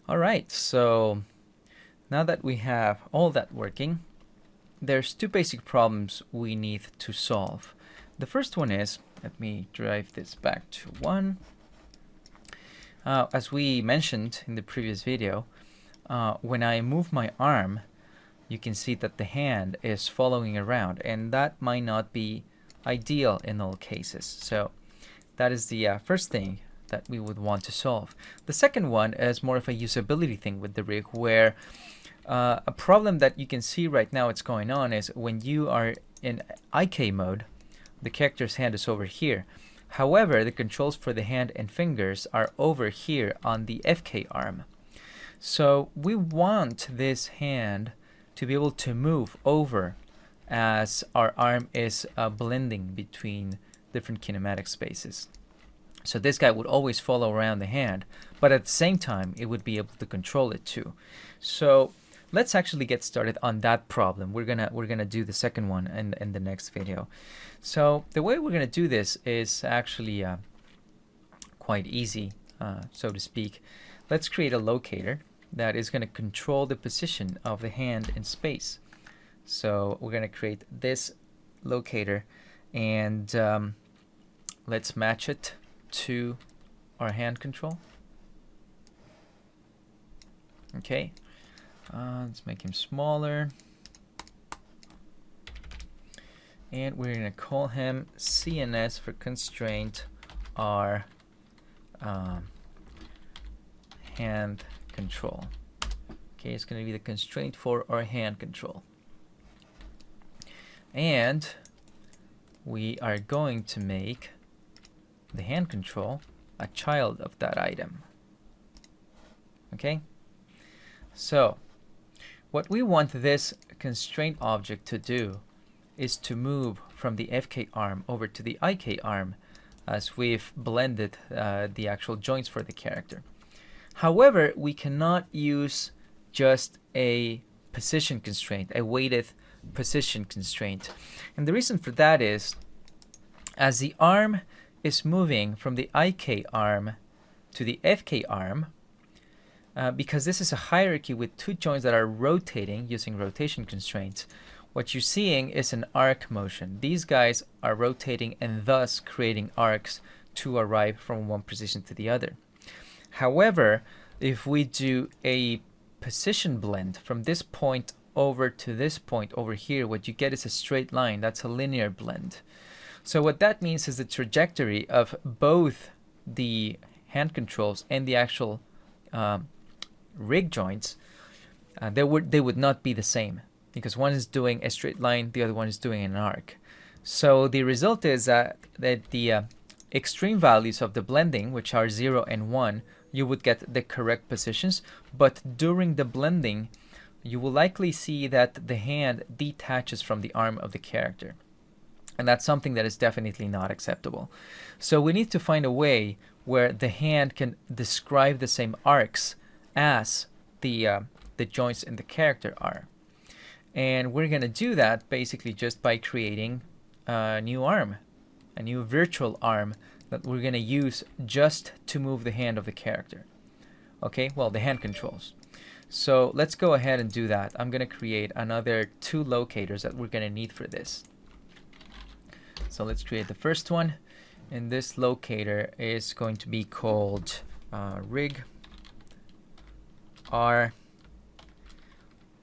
All right, so now that we have all that working, there's two basic problems we need to solve. The first one is, let me drive this back to 1. As we mentioned in the previous video, when I move my arm, you can see that the hand is following around, and that might not be ideal in all cases. So that is the first thing that we would want to solve. The second one is more of a usability thing with the rig, where a problem that you can see right now it's going on is when you are in IK mode, the character's hand is over here. However, the controls for the hand and fingers are over here on the FK arm. So we want this hand to be able to move over as our arm is blending between different kinematic spaces. So this guy would always follow around the hand, but at the same time it would be able to control it too. So let's actually get started on that problem. We're gonna do the second one in the next video. So the way we're gonna do this is actually quite easy, so to speak. Let's create a locator that is going to control the position of the hand in space. So we're going to create this locator, and let's match it to our hand control. Okay, let's make him smaller, and we're going to call him CNS for constraint our hand control. Okay, it's going to be the constraint for our hand control. And we are going to make the hand control a child of that item. Okay? So, what we want this constraint object to do is to move from the FK arm over to the IK arm as we've blended the actual joints for the character. However, we cannot use just a position constraint, a weighted position constraint. And the reason for that is, as the arm is moving from the IK arm to the FK arm, because this is a hierarchy with two joints that are rotating using rotation constraints, what you're seeing is an arc motion. These guys are rotating and thus creating arcs to arrive from one position to the other. However, if we do a position blend from this point over to this point over here, what you get is a straight line. That's a linear blend. So what that means is the trajectory of both the hand controls and the actual rig joints, they would not be the same, because one is doing a straight line, the other one is doing an arc. So the result is that the extreme values of the blending, which are 0 and 1, you would get the correct positions, but during the blending you will likely see that the hand detaches from the arm of the character, and that's something that is definitely not acceptable. So we need to find a way where the hand can describe the same arcs as the joints in the character are, and we're going to do that basically just by creating a new arm, a new virtual arm that we're going to use just to move the hand of the character. Okay, well, the hand controls. So let's go ahead and do that. I'm going to create another 2 locators that we're going to need for this. So let's create the first one, and this locator is going to be called rig R.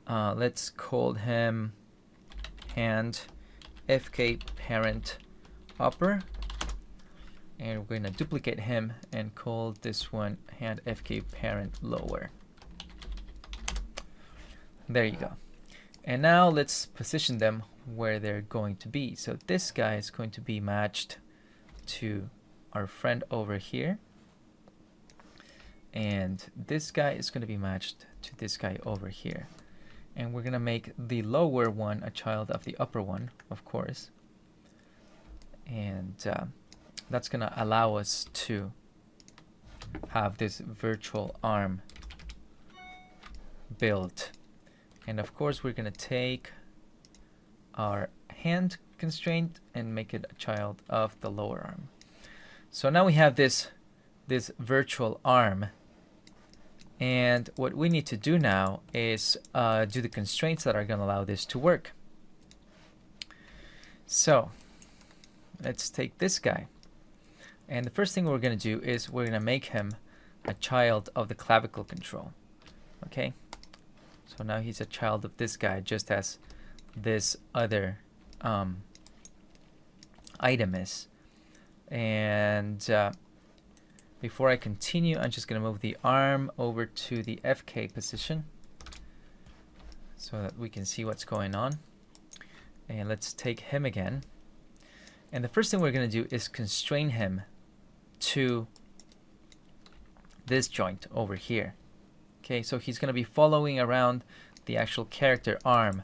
Let's call him hand FK parent upper, and we're going to duplicate him and call this one hand FK parent lower. There you go. And now let's position them where they're going to be. So this guy is going to be matched to our friend over here, and this guy is going to be matched to this guy over here. And we're going to make the lower one a child of the upper one, of course. And that's going to allow us to have this virtual arm built. And of course, we're going to take our hand constraint and make it a child of the lower arm. So now we have this virtual arm And what we need to do now is do the constraints that are going to allow this to work. So let's take this guy. And the first thing we're going to do is we're going to make him a child of the clavicle control. Okay? So now he's a child of this guy, just as this other item is. And before I continue, I'm just going to move the arm over to the FK position so that we can see what's going on. And let's take him again. And the first thing we're going to do is constrain him to this joint over here. Okay, so he's going to be following around the actual character arm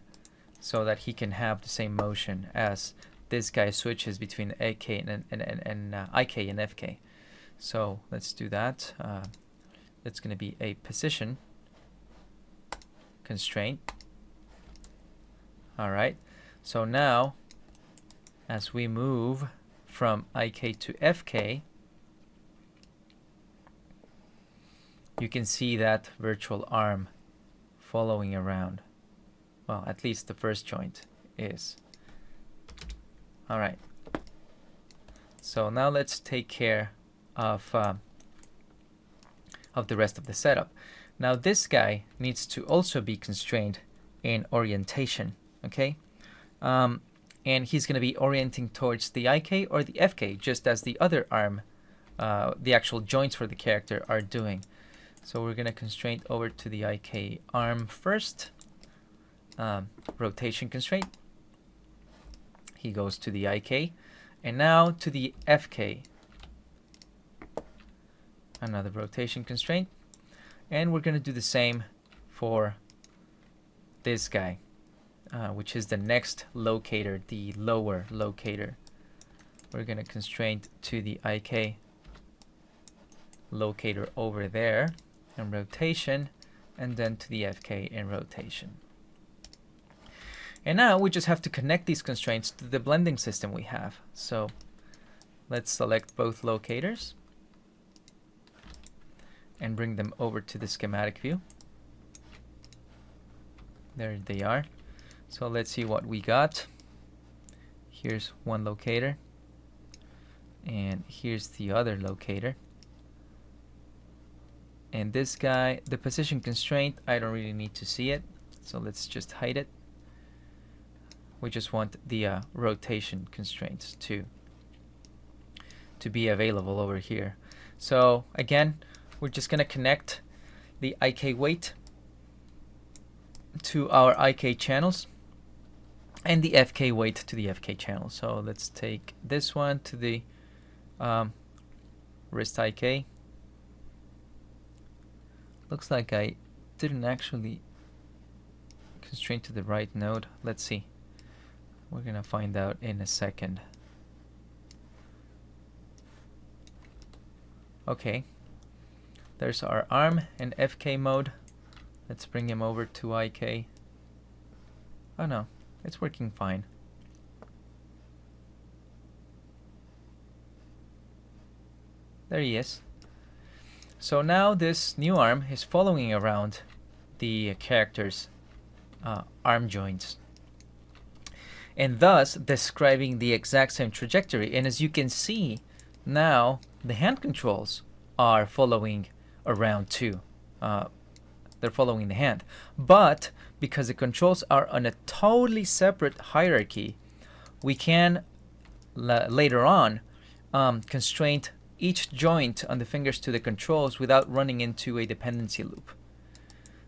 so that he can have the same motion as this guy switches between AK and IK and FK. So let's do that. It's going to be a position constraint. All right. So now, as we move from IK to FK, you can see that virtual arm following around. Well, at least the first joint is. All right. So now let's take care of the rest of the setup. Now this guy needs to also be constrained in orientation. Okay. And he's going to be orienting towards the IK or the FK, just as the other arm, the actual joints for the character are doing. So we're going to constrain over to the IK arm first. Rotation constraint. He goes to the IK. And now to the FK. Another rotation constraint. And we're going to do the same for this guy, which is the next locator, the lower locator. We're going to constrain to the IK locator over there and rotation, and then to the FK in rotation. And now we just have to connect these constraints to the blending system we have. So let's select both locators and bring them over to the schematic view. There they are. So let's see what we got. Here's one locator, and here's the other locator. And this guy, the position constraint, I don't really need to see it, so let's just hide it. We just want the rotation constraints to be available over here. So again, we're just going to connect the IK weight to our IK channels and the FK weight to the FK channel. So let's take this one to the wrist IK. Looks like I didn't actually constrain to the right node. Let's see. We're going to find out in a second. Okay. There's our arm in FK mode. Let's bring him over to IK. Oh no, it's working fine. There he is. So now this new arm is following around the character's arm joints, and thus describing the exact same trajectory. And as you can see, now the hand controls are following around too. They're following the hand. But because the controls are on a totally separate hierarchy, we can later on constrain each joint on the fingers to the controls without running into a dependency loop.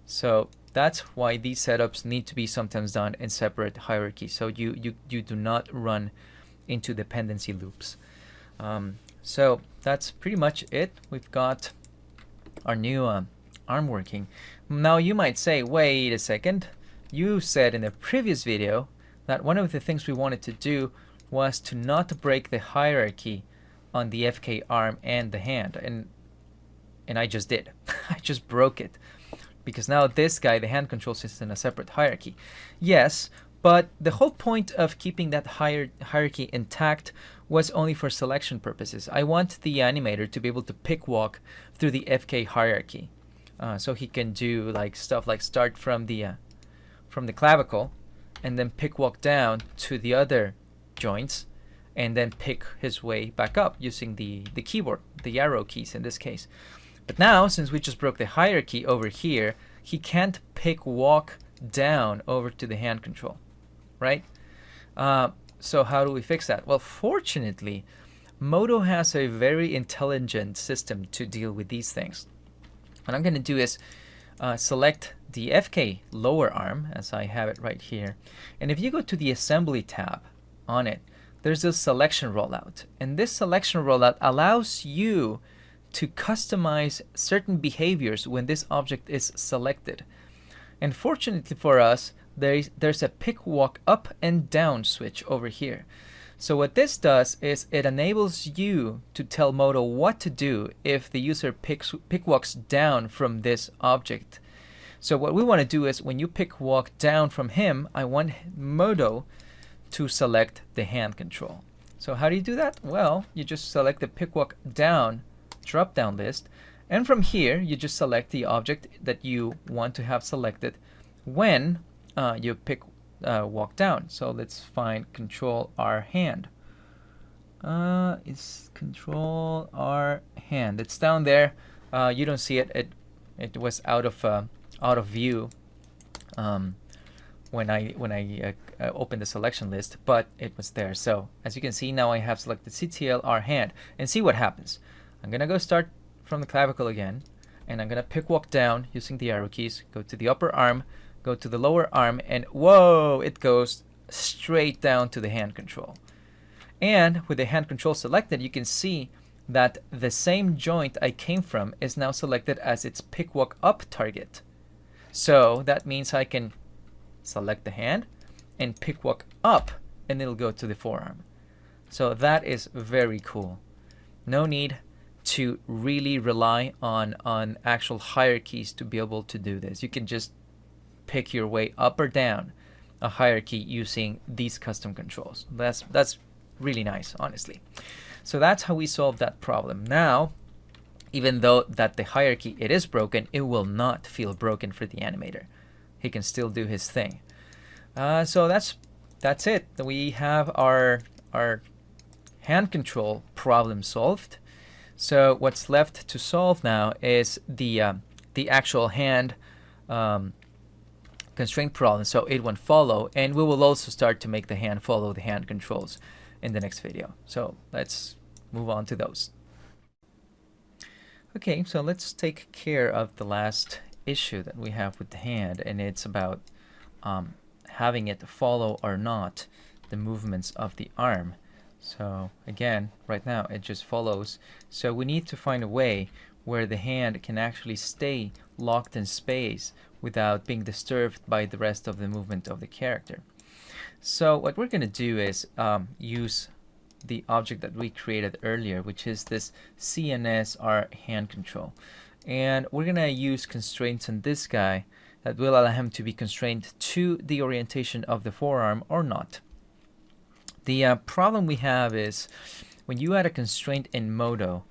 So that's why these setups need to be sometimes done in separate hierarchies, so you do not run into dependency loops. So that's pretty much it. We've got our new arm working. Now you might say, wait a second, you said in the previous video that one of the things we wanted to do was to not break the hierarchy on the FK arm and the hand, and I just did. I just broke it, because now this guy, the hand controls, is in a separate hierarchy. Yes, but the whole point of keeping that hierarchy intact was only for selection purposes. I want the animator to be able to pick walk through the FK hierarchy. So he can do like stuff like start from the clavicle, and then pick walk down to the other joints, and then pick his way back up using the keyboard, the arrow keys in this case. But now, since we just broke the hierarchy over here, he can't pick walk down over to the hand control, right? So how do we fix that? Well, fortunately, Modo has a very intelligent system to deal with these things. What I'm going to do is select the FK lower arm, as I have it right here. And if you go to the Assembly tab on it, there's a selection rollout. And this selection rollout allows you to customize certain behaviors when this object is selected. And fortunately for us, there's a pick walk up and down switch over here. So what this does is it enables you to tell Modo what to do if the user pick walks down from this object. So what we want to do is when you pick walk down from him, I want Modo to select the hand control. So how do you do that? Well, you just select the pick walk down drop down list, and from here you just select the object that you want to have selected when you pick walk down. So let's find Control R hand. It's Control R hand. It's down there. You don't see it. It was out of view when I opened the selection list, but it was there. So as you can see, now I have selected CTL R hand, and see what happens. I'm gonna go start from the clavicle again, and I'm gonna pick walk down using the arrow keys, go to the upper arm, go to the lower arm, and whoa, it goes straight down to the hand control. And with the hand control selected, you can see that the same joint I came from is now selected as its pick walk up target. So that means I can select the hand and pick walk up, and it'll go to the forearm. So that is very cool. No need to really rely on actual hierarchies to be able to do this. You can just pick your way up or down a hierarchy using these custom controls. That's really nice, honestly. So that's how we solve that problem. Now, even though that the hierarchy it is broken, it will not feel broken for the animator. He can still do his thing. So that's it. We have our hand control problem solved. So what's left to solve now is the actual hand constraint problem. So it won't follow, and we will also start to make the hand follow the hand controls in the next video. So let's move on to those. Okay, so let's take care of the last issue that we have with the hand, and it's about having it follow or not the movements of the arm. So again, right now it just follows. So we need to find a way where the hand can actually stay locked in space without being disturbed by the rest of the movement of the character. So what we're going to do is use the object that we created earlier, which is this CNSR hand control. And we're going to use constraints on this guy that will allow him to be constrained to the orientation of the forearm or not. The problem we have is when you add a constraint in Modo,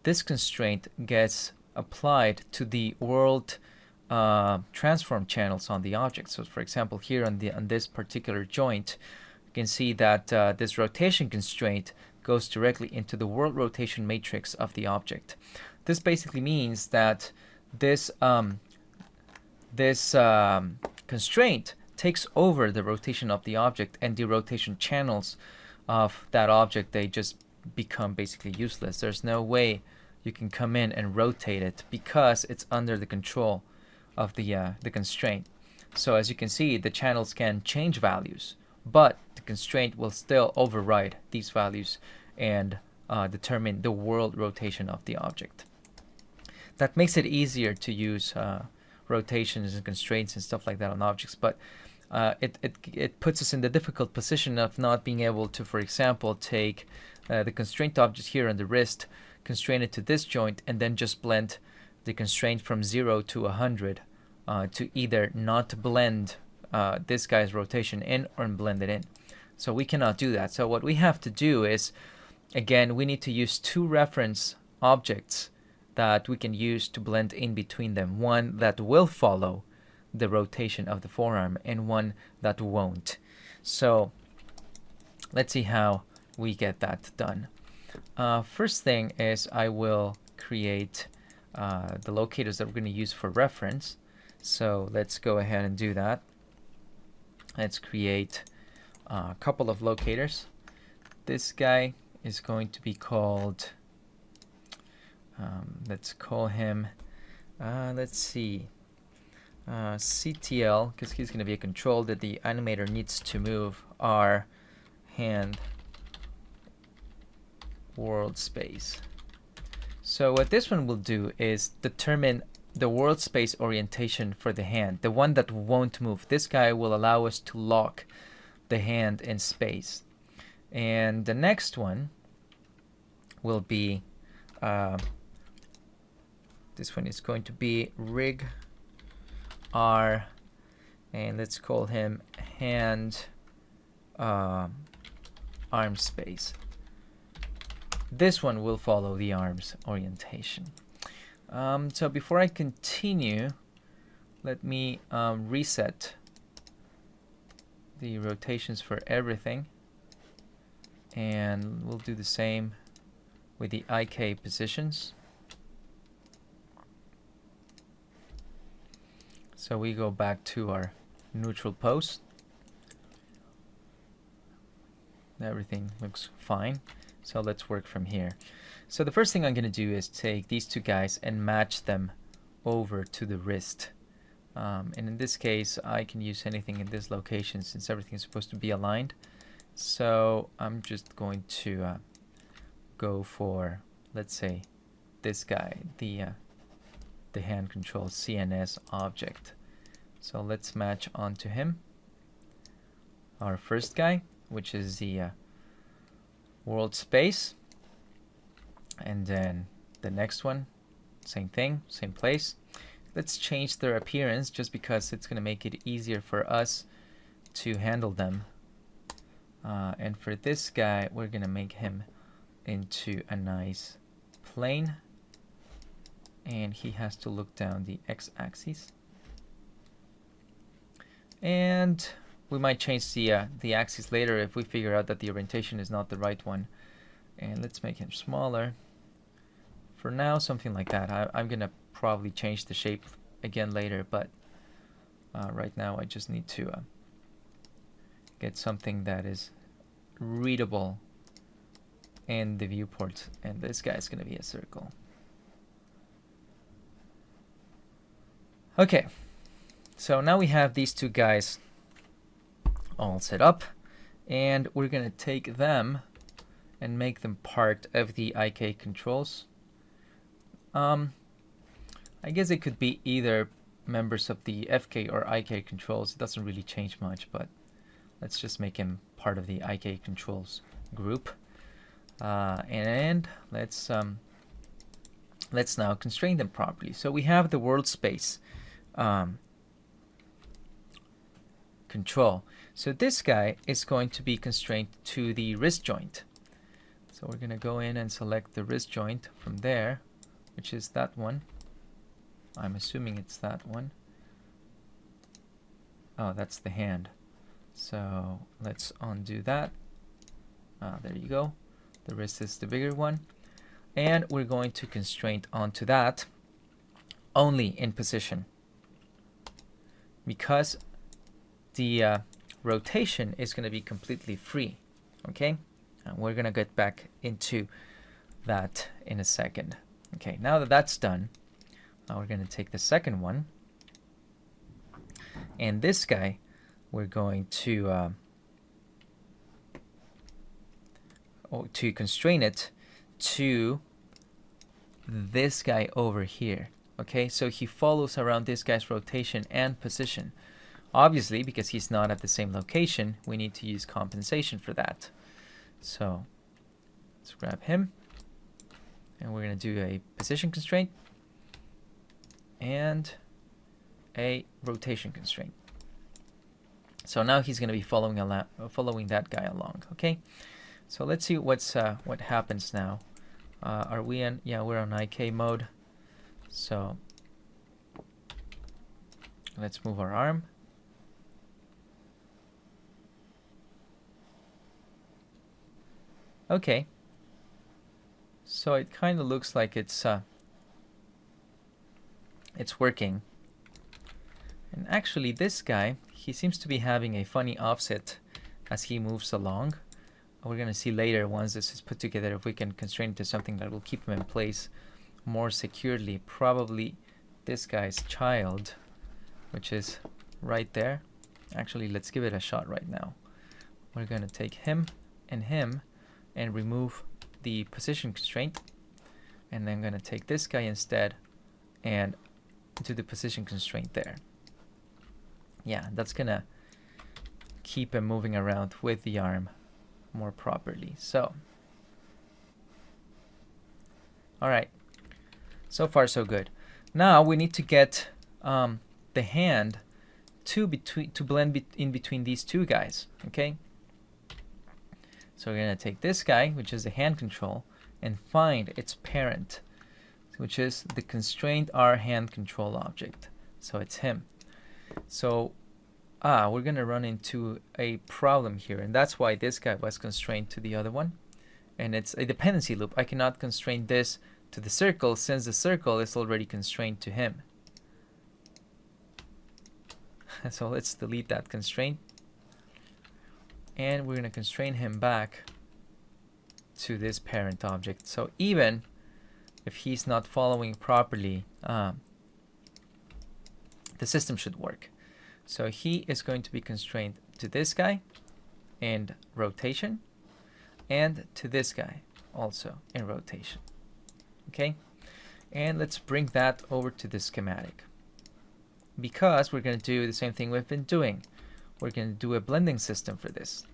this constraint gets applied to the world transform channels on the object. So for example, here on this particular joint, you can see that this rotation constraint goes directly into the world rotation matrix of the object. This basically means that this constraint takes over the rotation of the object, and the rotation channels of that object, they just become basically useless. There's no way you can come in and rotate it because it's under the control of the constraint. So as you can see, the channels can change values, but the constraint will still override these values and determine the world rotation of the object. That makes it easier to use rotations and constraints and stuff like that on objects, but it puts us in the difficult position of not being able to, for example, take the constraint object here on the wrist, constrain it to this joint, and then just blend the constraint from 0 to 100 to either not blend this guy's rotation in or blend it in. So we cannot do that. So what we have to do is, again, we need to use two reference objects that we can use to blend in between them. One that will follow the rotation of the forearm and one that won't. So let's see how we get that done. First thing is I will create the locators that we're going to use for reference. So let's go ahead and do that. Let's create a couple of locators. This guy is going to be called, let's call him, let's see, CTL, because he's going to be a control that the animator needs to move our hand world space. So what this one will do is determine the world space orientation for the hand, the one that won't move. This guy will allow us to lock the hand in space. And the next one will be, this one is going to be rig R, and let's call him hand arm space. This one will follow the arms orientation. So before I continue, let me reset the rotations for everything, and we'll do the same with the IK positions. So we go back to our neutral pose. Everything looks fine. So let's work from here. So the first thing I'm going to do is take these two guys and match them over to the wrist. And in this case, I can use anything in this location since everything is supposed to be aligned. So I'm just going to go for, let's say, this guy, the hand control CNS object. So let's match onto him. Our first guy, which is the world space. And then the next one, same thing, same place. Let's change their appearance just because it's going to make it easier for us to handle them. And for this guy, we're going to make him into a nice plane. And he has to look down the x-axis. And we might change the axis later if we figure out that the orientation is not the right one. And let's make him smaller. For now, something like that. I'm going to probably change the shape again later, but right now I just need to get something that is readable in the viewport. And this guy is going to be a circle. Okay, so now we have these two guys all set up, and we're going to take them and make them part of the IK controls. I guess it could be either members of the FK or IK controls. It doesn't really change much, but let's just make him part of the IK controls group. And let's now constrain them properly. So we have the world space control. So this guy is going to be constrained to the wrist joint. So we're going to go in and select the wrist joint from there, which is that one. I'm assuming it's that one. Oh, that's the hand. So let's undo that. There you go. The wrist is the bigger one. And we're going to constrain onto that only in position, because the rotation is going to be completely free. Okay? And we're going to get back into that in a second. Okay, now that that's done, we're going to take the second one. And this guy, we're going to constrain it to this guy over here. Okay, so he follows around this guy's rotation and position. Obviously, because he's not at the same location, we need to use compensation for that. So let's grab him, and we're going to do a position constraint and a rotation constraint. So now he's going to be following that guy along. Okay, so let's see what happens now. Are we in? Yeah, we're on IK mode. So let's move our arm. Okay. So it kind of looks like it's working. And actually this guy, he seems to be having a funny offset as he moves along. We're going to see later, once this is put together, if we can constrain it to something that will keep him in place more securely. Probably this guy's child, which is right there. Actually, let's give it a shot right now. We're going to take him and remove the position constraint. And then I'm going to take this guy instead and do the position constraint there. Yeah, that's going to keep him moving around with the arm more properly. So, all right. So far, so good. Now we need to get the hand to blend in between these two guys. Okay. So we're gonna take this guy, which is the hand control, and find its parent, which is the constraint R hand control object. So it's him. So we're gonna run into a problem here, and that's why this guy was constrained to the other one. And it's a dependency loop. I cannot constrain this to the circle since the circle is already constrained to him. So let's delete that constraint. And we're gonna constrain him back to this parent object. So even if he's not following properly, the system should work. So he is going to be constrained to this guy in rotation, and to this guy also in rotation. Okay, and let's bring that over to the schematic, because we're going to do the same thing we've been doing. We're going to do a blending system for this,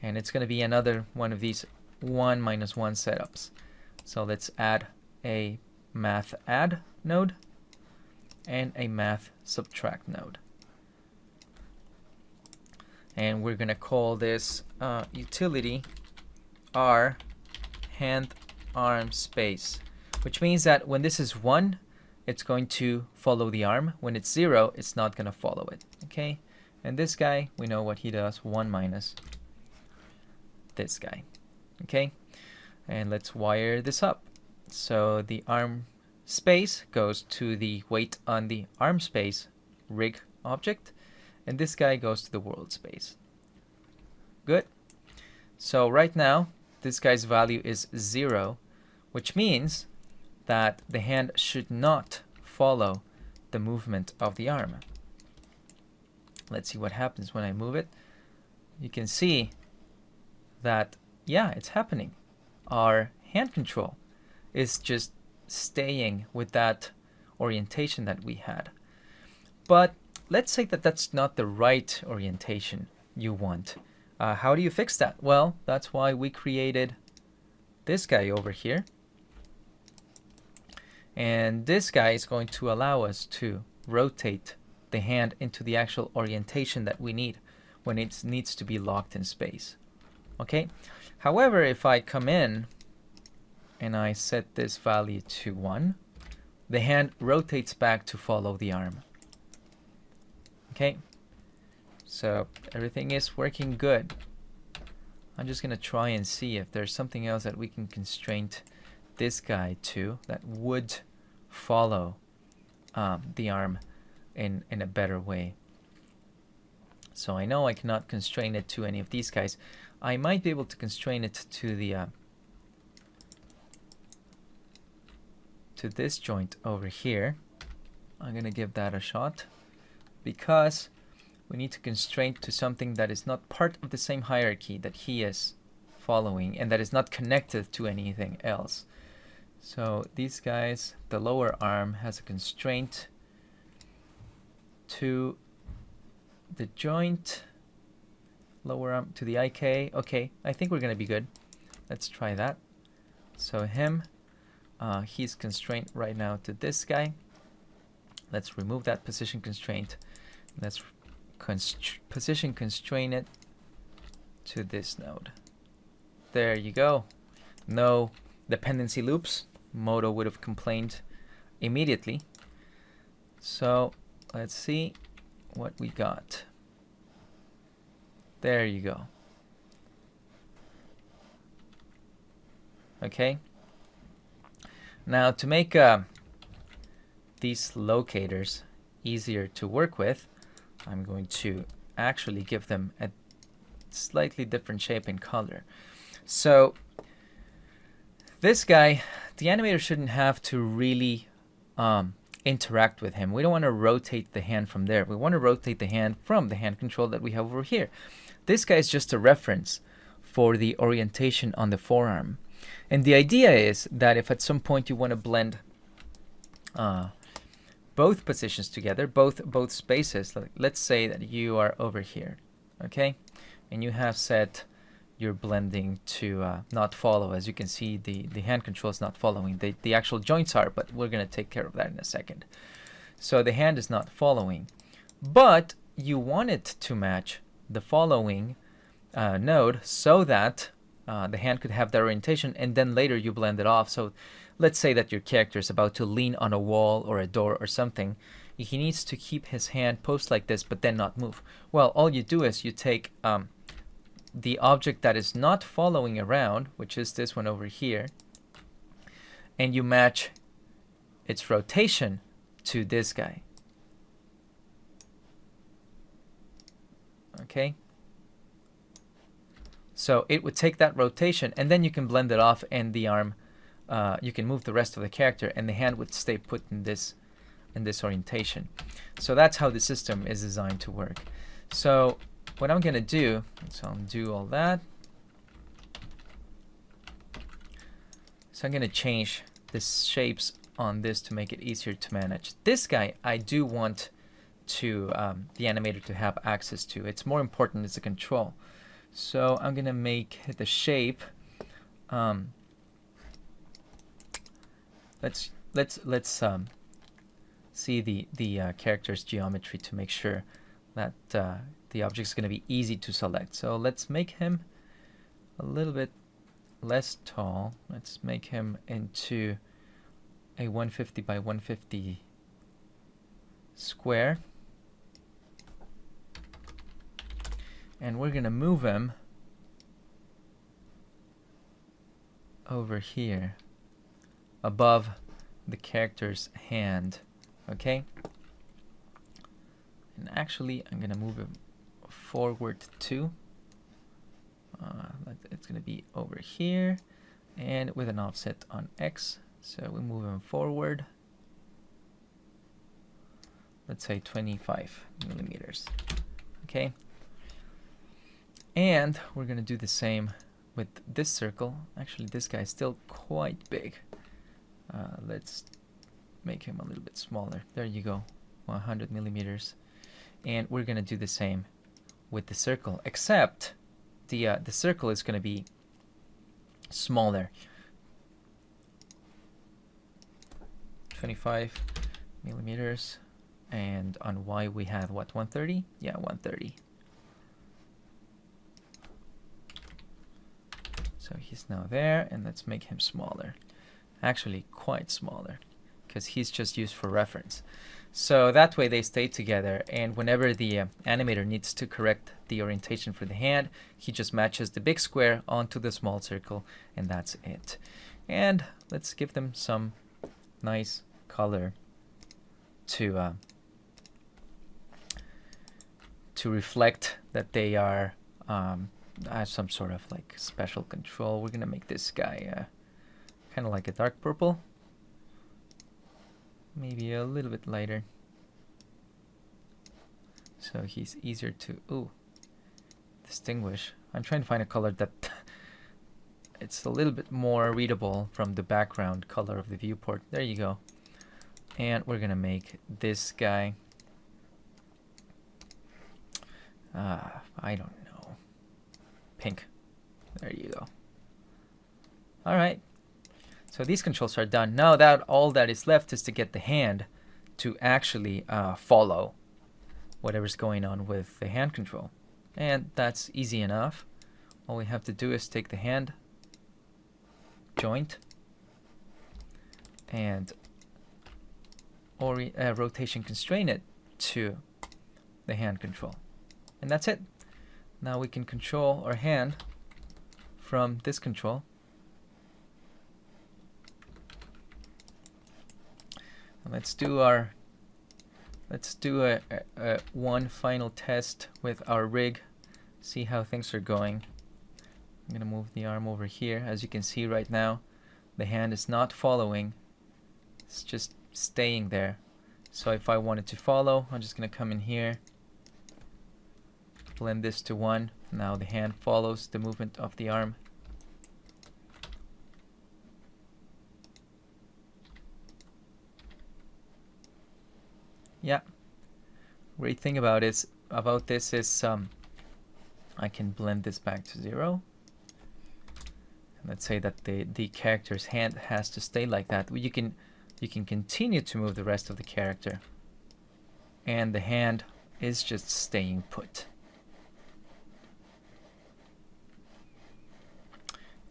and it's going to be another one of these 1 - 1 setups. So let's add a math add node and a math subtract node, and we're going to call this utility R hand arm space, which means that when this is 1, it's going to follow the arm. When it's 0, it's not going to follow it. Okay, and this guy, we know what he does, 1 minus this guy. Okay, and let's wire this up. So the arm space goes to the weight on the arm space rig object, and this guy goes to the world space. Good. So right now this guy's value is 0, which means that the hand should not follow the movement of the arm. Let's see what happens when I move it. You can see that, yeah, it's happening. Our hand control is just staying with that orientation that we had. But let's say that that's not the right orientation you want. How do you fix that? Well, that's why we created this guy over here. And this guy is going to allow us to rotate the hand into the actual orientation that we need when it needs to be locked in space. Okay. However, if I come in and I set this value to 1, the hand rotates back to follow the arm. Okay. So everything is working good. I'm just going to try and see if there's something else that we can constrain this guy to that would follow the arm in a better way. So I know I cannot constrain it to any of these guys. I might be able to constrain it to the to this joint over here. I'm going to give that a shot, because we need to constrain to something that is not part of the same hierarchy that he is following and that is not connected to anything else. So these guys, the lower arm has a constraint to the joint, lower arm to the IK. Okay, I think we're going to be good. Let's try that. So him, he's constrained right now to this guy. Let's remove that position constraint. Let's position constrain it to this node. There you go. No dependency loops. Modo would have complained immediately. So let's see what we got. There you go. Okay. Now to make these locators easier to work with, I'm going to actually give them a slightly different shape and color. So this guy, the animator shouldn't have to really interact with him. We don't want to rotate the hand from there. We want to rotate the hand from the hand control that we have over here. This guy is just a reference for the orientation on the forearm. And the idea is that if at some point you want to blend both positions together, both spaces, let's say that you are over here, okay? And you have set your blending to not follow. As you can see, the hand control is not following. The actual joints are, but we're going to take care of that in a second. So the hand is not following. But you want it to match the following node so that the hand could have the orientation, and then later you blend it off. So let's say that your character is about to lean on a wall or a door or something. He needs to keep his hand posed like this, but then not move. Well, all you do is you take the object that is not following around, which is this one over here, and you match its rotation to this guy. Okay? So it would take that rotation, and then you can blend it off, and the arm, you can move the rest of the character, and the hand would stay put in this orientation. So that's how the system is designed to work. So what I'm going to do, so I'll do all that. So I'm going to change the shapes on this to make it easier to manage. This guy, I do want to the animator to have access to. It's more important as a control. So I'm going to make the shape. Let's see the character's geometry to make sure that the object is going to be easy to select. So let's make him a little bit less tall. Let's make him into a 150 by 150 square. And we're going to move him over here above the character's hand. Okay? And actually, I'm going to move him forward too. It's going to be over here and with an offset on X. So we move him forward. Let's say 25 millimeters. Okay? And we're going to do the same with this circle. Actually, this guy is still quite big. Let's make him a little bit smaller. There you go, 100 millimeters. And we're going to do the same with the circle, except the circle is going to be smaller. 25 millimeters. And on Y we have what, 130? Yeah, 130. So he's now there, and let's make him smaller. Actually, quite smaller, because he's just used for reference. So that way they stay together, and whenever the animator needs to correct the orientation for the hand, he just matches the big square onto the small circle, and that's it. And let's give them some nice color to reflect that they are some sort of like special control. We're gonna make this guy kind of like a dark purple, maybe a little bit lighter, so he's easier to distinguish. I'm trying to find a color that it's a little bit more readable from the background color of the viewport. There you go. And we're gonna make this guy I don't know, pink. There you go. All right, so these controls are done. Now that all that is left is to get the hand to actually follow whatever's going on with the hand control, and that's easy enough. All we have to do is take the hand joint and rotation constrain it to the hand control. And that's it. Now we can control our hand from this control. And let's do a one final test with our rig, see how things are going. I'm gonna move the arm over here. As you can see right now, the hand is not following, it's just staying there. So if I wanted to follow, I'm just gonna come in here, blend this to 1. Now the hand follows the movement of the arm. Yeah, great thing about this is I can blend this back to 0. And let's say that the character's hand has to stay like that. You can continue to move the rest of the character, and the hand is just staying put.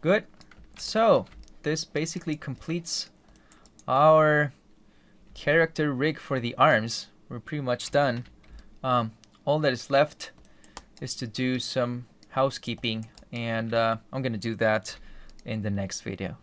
Good. So this basically completes our character rig for the arms. We're pretty much done. All that is left is to do some housekeeping, and I'm gonna do that in the next video.